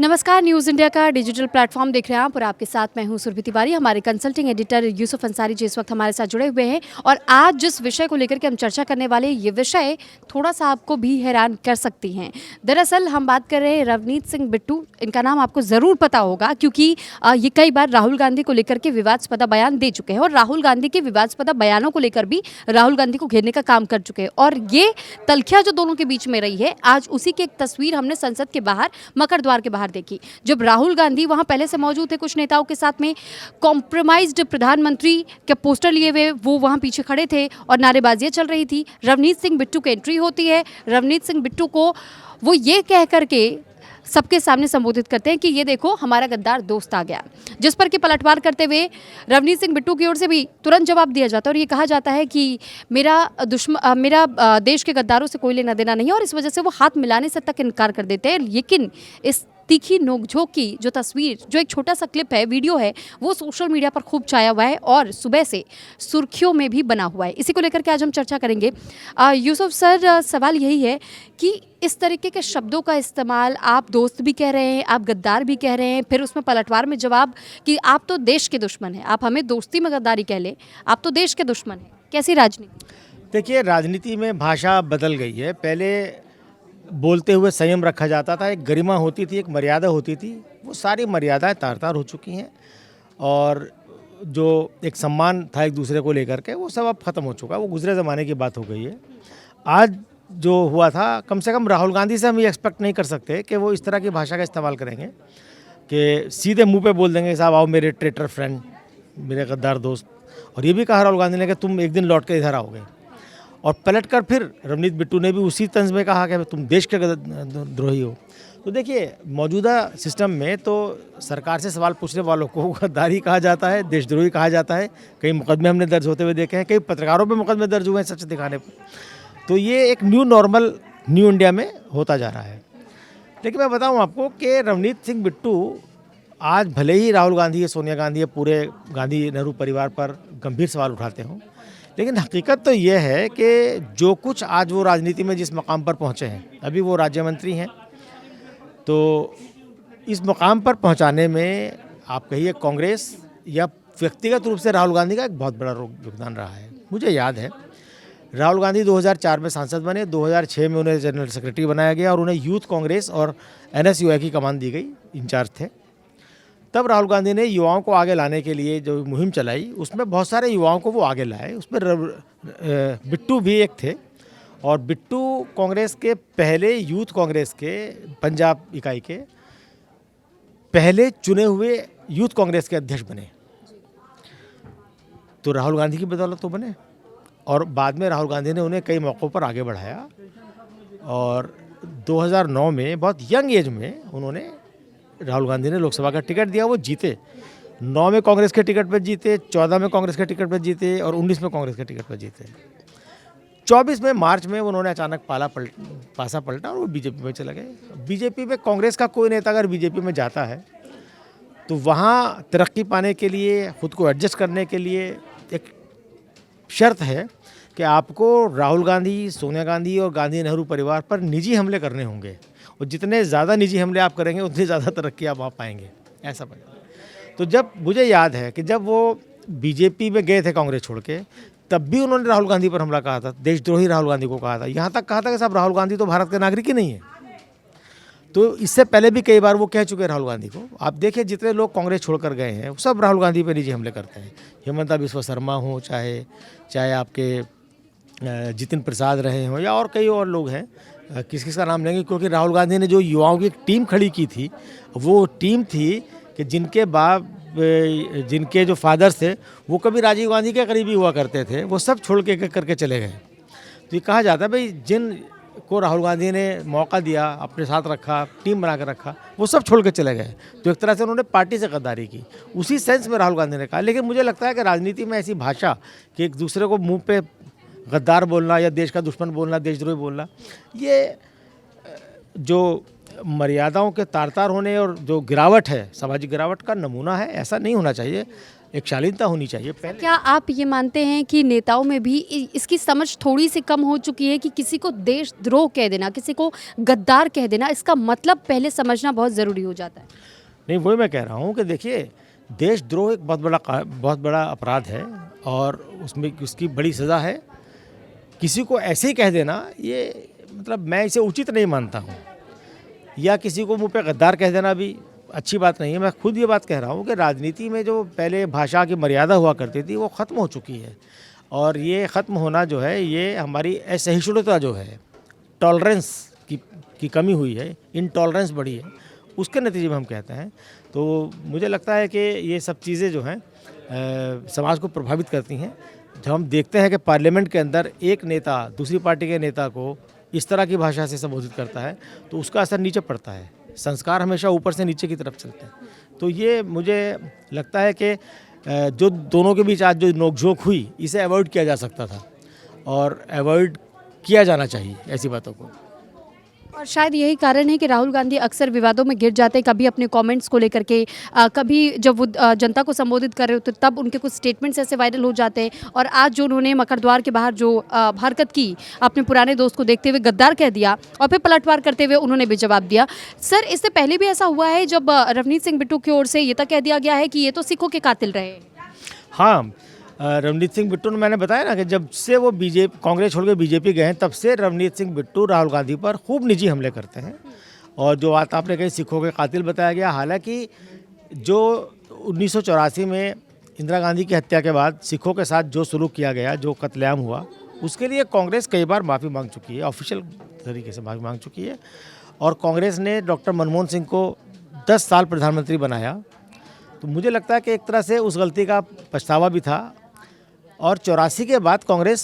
नमस्कार, news India का digital platform देख रहे हैं आप और आपके साथ मैं हूं सुरभि तिवारी। हमारे कंसल्टिंग एडिटर यूसुफ अंसारी जी इस वक्त हमारे साथ जुड़े हुए हैं और आज जिस विषय को लेकर के हम चर्चा करने वाले हैं, ये विषय थोड़ा सा आपको भी हैरान कर सकती हैं। दरअसल हम बात कर रहे हैं रवनीत सिंह बिट्टू। इनका नाम आपको ज़रूर पता होगा क्योंकि ये कई बार राहुल गांधी को लेकर के विवादास्पद बयान दे चुके हैं और राहुल गांधी के विवादास्पद बयानों को लेकर भी राहुल गांधी को घेरने का काम कर चुके हैं। और ये तल्खिया जो दोनों के बीच में रही है, आज उसी की एक तस्वीर हमने संसद के बाहर मकर द्वार के बाहर देखी, जब राहुल गांधी वहां पहले से मौजूद थे कुछ नेताओं के साथ में। कॉम्प्रोमाइज्ड प्रधानमंत्री के पोस्टर लिए हुए वो वहां पीछे खड़े थे और नारेबाजियां चल रही थी। रवनीत सिंह बिट्टू की एंट्री होती है। रवनीत सिंह बिट्टू को वो ये कह करके सबके सामने संबोधित करते हैं कि ये देखो हमारा गद्दार दोस्त आ गया, जिस पर कि पलटवार करते हुए रवनीत सिंह बिट्टू की ओर से भी तुरंत जवाब दिया जाता है और ये कहा जाता है कि मेरा देश के गद्दारों से कोई लेना देना नहीं है और इस वजह से वो हाथ मिलाने से तक इनकार कर देते हैं। लेकिन इस तीखी नोकझोंक की जो तस्वीर, जो एक छोटा सा क्लिप है, वीडियो है, वो सोशल मीडिया पर खूब छाया हुआ है और सुबह से सुर्खियों में भी बना हुआ है। इसी को लेकर के आज हम चर्चा करेंगे। यूसुफ सर, सवाल यही है कि इस तरीके के शब्दों का इस्तेमाल, आप दोस्त भी कह रहे हैं, आप गद्दार भी कह रहे हैं, फिर उसमें पलटवार में जवाब कि आप तो देश के दुश्मन हैं, आप हमें दोस्ती में गद्दारी कह लें, आप तो देश के दुश्मन हैं। कैसी राजनीति? देखिए, राजनीति में भाषा बदल गई है। पहले बोलते हुए संयम रखा जाता था, एक गरिमा होती थी, एक मर्यादा होती थी। वो सारी मर्यादाएं तार-तार हो चुकी हैं और जो एक सम्मान था एक दूसरे को लेकर के, वो सब अब ख़त्म हो चुका है। वो गुजरे ज़माने की बात हो गई है। आज जो हुआ था, कम से कम राहुल गांधी से हम ये एक्सपेक्ट नहीं कर सकते कि वो इस तरह की भाषा का इस्तेमाल करेंगे कि सीधे मुँह पे बोल देंगे, साहब आओ मेरे ट्रेटर फ्रेंड, मेरे गद्दार दोस्त। और ये भी कहा राहुल गांधी ने कि तुम एक दिन लौट के इधर आओगे। और पलटकर फिर रवनीत बिट्टू ने भी उसी तंज में कहा कि तुम देश के द्रोही हो। तो देखिए, मौजूदा सिस्टम में तो सरकार से सवाल पूछने वालों को गद्दारी कहा जाता है, देशद्रोही कहा जाता है। कई मुकदमे हमने दर्ज होते हुए देखे हैं, कई पत्रकारों पे मुकदमे दर्ज हुए हैं सच दिखाने पर। तो ये एक न्यू नॉर्मल न्यू इंडिया में होता जा रहा है। लेकिन मैं बताऊँ आपको कि रवनीत सिंह बिट्टू आज भले ही राहुल गांधी या सोनिया गांधी या पूरे गांधी नेहरू परिवार पर गंभीर सवाल उठाते हों, लेकिन हकीकत तो ये है कि जो कुछ आज वो राजनीति में जिस मकाम पर पहुँचे हैं, अभी वो राज्य मंत्री हैं, तो इस मकाम पर पहुँचाने में आप कहिए कांग्रेस या व्यक्तिगत रूप से राहुल गांधी का एक बहुत बड़ा योगदान रहा है। मुझे याद है, राहुल गांधी 2004 में सांसद बने, 2006 में उन्हें जनरल सेक्रेटरी बनाया गया और उन्हें यूथ कांग्रेस और NSUI की कमान दी गई, इंचार्ज थे। तब राहुल गांधी ने युवाओं को आगे लाने के लिए जो मुहिम चलाई, उसमें बहुत सारे युवाओं को वो आगे लाए। उसमें बिट्टू भी एक थे और बिट्टू कांग्रेस के पहले, यूथ कांग्रेस के पंजाब इकाई के पहले चुने हुए यूथ कांग्रेस के अध्यक्ष बने। तो राहुल गांधी की बदौलत तो बने और बाद में राहुल गांधी ने उन्हें कई मौक़ों पर आगे बढ़ाया और 2009 में बहुत यंग एज में उन्होंने, राहुल गांधी ने लोकसभा का टिकट दिया, वो जीते। 9 में कांग्रेस के टिकट पर जीते, 14 में कांग्रेस के टिकट पर जीते और 19 में कांग्रेस के टिकट पर जीते। 24 में मार्च में उन्होंने अचानक पासा पलटा और वो बीजेपी में चले गए। बीजेपी में कांग्रेस का कोई नेता अगर बीजेपी में जाता है तो वहाँ तरक्की पाने के लिए, खुद को एडजस्ट करने के लिए एक शर्त है कि आपको राहुल गांधी, सोनिया गांधी और गांधी नेहरू परिवार पर निजी हमले करने होंगे और जितने ज़्यादा निजी हमले आप करेंगे उतनी ज़्यादा तरक्की आप वहाँ पाएंगे, ऐसा बना। तो जब मुझे याद है कि जब वो बीजेपी में गए थे कांग्रेस छोड़ के, तब भी उन्होंने राहुल गांधी पर हमला कहा था, देशद्रोही राहुल गांधी को कहा था। यहाँ तक कहा था कि साहब राहुल गांधी तो भारत के नागरिक ही नहीं है। तो इससे पहले भी कई बार वो कह चुके हैं राहुल गांधी को। आप देखिए, जितने लोग कांग्रेस छोड़कर गए हैं सब राहुल गांधी पर निजी हमले करते हैं। हेमंता बिस्वा शर्मा हो, चाहे आपके जितिन प्रसाद रहे हों या और कई और लोग हैं, किस किस का नाम लेंगे, क्योंकि राहुल गांधी ने जो युवाओं की एक टीम खड़ी की थी, वो टीम थी कि जिनके जो फादर्स थे वो कभी राजीव गांधी के करीबी हुआ करते थे, वो सब छोड़ के करके चले गए। तो ये कहा जाता है भाई, जिन को राहुल गांधी ने मौका दिया, अपने साथ रखा, टीम बना कर रखा, वो सब छोड़ के चले गए। तो एक तरह से उन्होंने पार्टी से गद्दारी की, उसी सेंस में राहुल गांधी ने कहा। लेकिन मुझे लगता है कि राजनीति में ऐसी भाषा कि एक दूसरे को मुँह पे गद्दार बोलना या देश का दुश्मन बोलना, देशद्रोही बोलना, ये जो मर्यादाओं के तार-तार होने और जो गिरावट है, सामाजिक गिरावट का नमूना है। ऐसा नहीं होना चाहिए। एक शालीनता होनी चाहिए पहले। क्या आप ये मानते हैं कि नेताओं में भी इसकी समझ थोड़ी सी कम हो चुकी है कि किसी को देशद्रोह कह देना, किसी को गद्दार कह देना, इसका मतलब पहले समझना बहुत ज़रूरी हो जाता है? नहीं, वही मैं कह रहा हूँ कि देखिए, देशद्रोह एक बहुत बड़ा अपराध है और उसमें उसकी बड़ी सज़ा है। किसी को ऐसे ही कह देना, ये मतलब मैं इसे उचित नहीं मानता हूँ। या किसी को मुँह पे गद्दार कह देना भी अच्छी बात नहीं है। मैं खुद ये बात कह रहा हूँ कि राजनीति में जो पहले भाषा की मर्यादा हुआ करती थी, वो ख़त्म हो चुकी है। और ये ख़त्म होना जो है, ये हमारी असहिष्णुता जो है, टॉलरेंस की कमी हुई है, इनटॉलरेंस बढ़ी है, उसके नतीजे में हम कहते हैं। तो मुझे लगता है कि ये सब चीज़ें जो हैं समाज को प्रभावित करती हैं। जब हम देखते हैं कि पार्लियामेंट के अंदर एक नेता दूसरी पार्टी के नेता को इस तरह की भाषा से संबोधित करता है, तो उसका असर नीचे पड़ता है। संस्कार हमेशा ऊपर से नीचे की तरफ चलते हैं। तो ये मुझे लगता है कि जो दोनों के बीच आज जो नोकझोंक हुई, इसे अवॉइड किया जा सकता था और अवॉइड किया जाना चाहिए ऐसी बातों को। और शायद यही कारण है कि राहुल गांधी अक्सर विवादों में घिर जाते हैं, कभी अपने कमेंट्स को लेकर के, कभी जब वो जनता को संबोधित कर रहे होते तब उनके कुछ स्टेटमेंट्स ऐसे वायरल हो जाते हैं। और आज जो उन्होंने मकरद्वार के बाहर जो हरकत की, अपने पुराने दोस्त को देखते हुए गद्दार कह दिया और फिर पलटवार करते हुए उन्होंने भी जवाब दिया। सर, इससे पहले भी ऐसा हुआ है जब रवनीत सिंह बिट्टू की ओर से ये तक कह दिया गया है कि ये तो सिखों के कातिल रहे। हाँ, रवनीत सिंह बिट्टू ने, मैंने बताया ना कि जब से वो कांग्रेस छोड़ के बीजेपी गए हैं, तब से रवनीत सिंह बिट्टू राहुल गांधी पर खूब निजी हमले करते हैं। और जो बात आपने कही सिखों के कातिल बताया गया, हालांकि जो 1984 में इंदिरा गांधी की हत्या के बाद सिखों के साथ जो सलूक किया गया, जो कत्लेआम हुआ, उसके लिए कांग्रेस कई बार माफ़ी मांग चुकी है, ऑफिशियल तरीके से माफ़ी मांग चुकी है। और कांग्रेस ने डॉक्टर मनमोहन सिंह को 10 साल प्रधानमंत्री बनाया। तो मुझे लगता है कि एक तरह से उस गलती का पछतावा भी था। और 84 के बाद कांग्रेस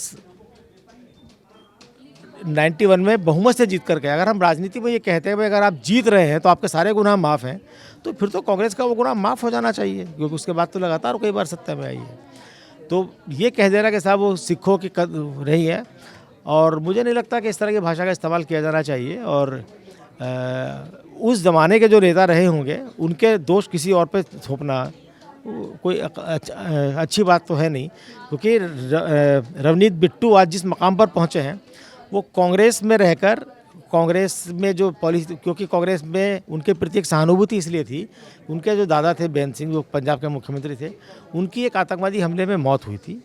91 में बहुमत से जीत कर गया। अगर हम राजनीति में ये कहते हैं भाई, अगर आप जीत रहे हैं तो आपके सारे गुनाह माफ़ हैं, तो फिर तो कांग्रेस का वो गुनाह माफ़ हो जाना चाहिए, क्योंकि उसके बाद तो लगातार कई बार सत्ता में आई है। तो ये कह देना कि साहब वो सिखों की रही है, और मुझे नहीं लगता कि इस तरह की भाषा का इस्तेमाल किया जाना चाहिए। और उस ज़माने के जो नेता रहे होंगे, उनके दोष किसी और पे थोपना कोई अच्छी बात तो है नहीं। क्योंकि रवनीत बिट्टू आज जिस मकाम पर पहुंचे हैं, वो कांग्रेस में रहकर, कांग्रेस में जो पॉलिसी, क्योंकि कांग्रेस में उनके प्रति एक सहानुभूति इसलिए थी, उनके जो दादा थे बेन सिंह, जो पंजाब के मुख्यमंत्री थे, उनकी एक आतंकवादी हमले में मौत हुई थी।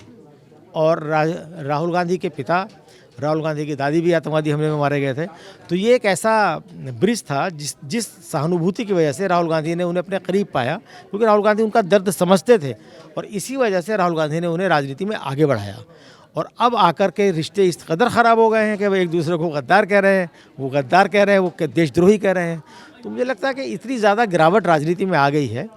और राहुल गांधी के पिता, राहुल गांधी की दादी भी आतंकवादी हमले में मारे गए थे। तो ये एक ऐसा ब्रिज था जिस सहानुभूति की वजह से राहुल गांधी ने उन्हें अपने करीब पाया, क्योंकि राहुल गांधी उनका दर्द समझते थे, और इसी वजह से राहुल गांधी ने उन्हें राजनीति में आगे बढ़ाया। और अब आकर के रिश्ते इस कदर ख़राब हो गए हैं कि वो एक दूसरे को गद्दार कह रहे हैं, वो गद्दार कह रहे हैं, वो देशद्रोही कह रहे हैं। तो मुझे लगता है कि इतनी ज़्यादा गिरावट राजनीति में आ गई है,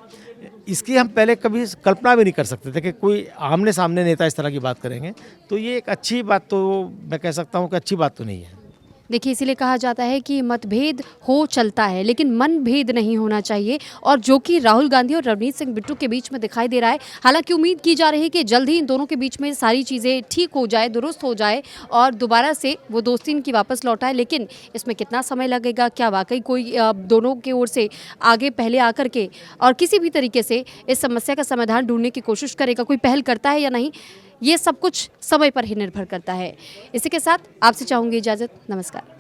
इसकी हम पहले कभी कल्पना भी नहीं कर सकते थे कि कोई आमने सामने नेता इस तरह की बात करेंगे। तो ये एक अच्छी बात, तो मैं कह सकता हूँ कि अच्छी बात तो नहीं है। देखिए, इसीलिए कहा जाता है कि मतभेद हो चलता है, लेकिन मन भेद नहीं होना चाहिए, और जो कि राहुल गांधी और रवनीत सिंह बिट्टू के बीच में दिखाई दे रहा है। हालांकि उम्मीद की जा रही है कि जल्द ही इन दोनों के बीच में सारी चीज़ें ठीक हो जाए, दुरुस्त हो जाए और दोबारा से वो दोस्ती इनकी वापस लौट आए। लेकिन इसमें कितना समय लगेगा, क्या वाकई कोई दोनों की ओर से आगे पहले आकर के और किसी भी तरीके से इस समस्या का समाधान ढूंढने की कोशिश करेगा, कोई पहल करता है या नहीं, ये सब कुछ समय पर ही निर्भर करता है। इसी के साथ आपसे चाहूँगी इजाज़त। नमस्कार।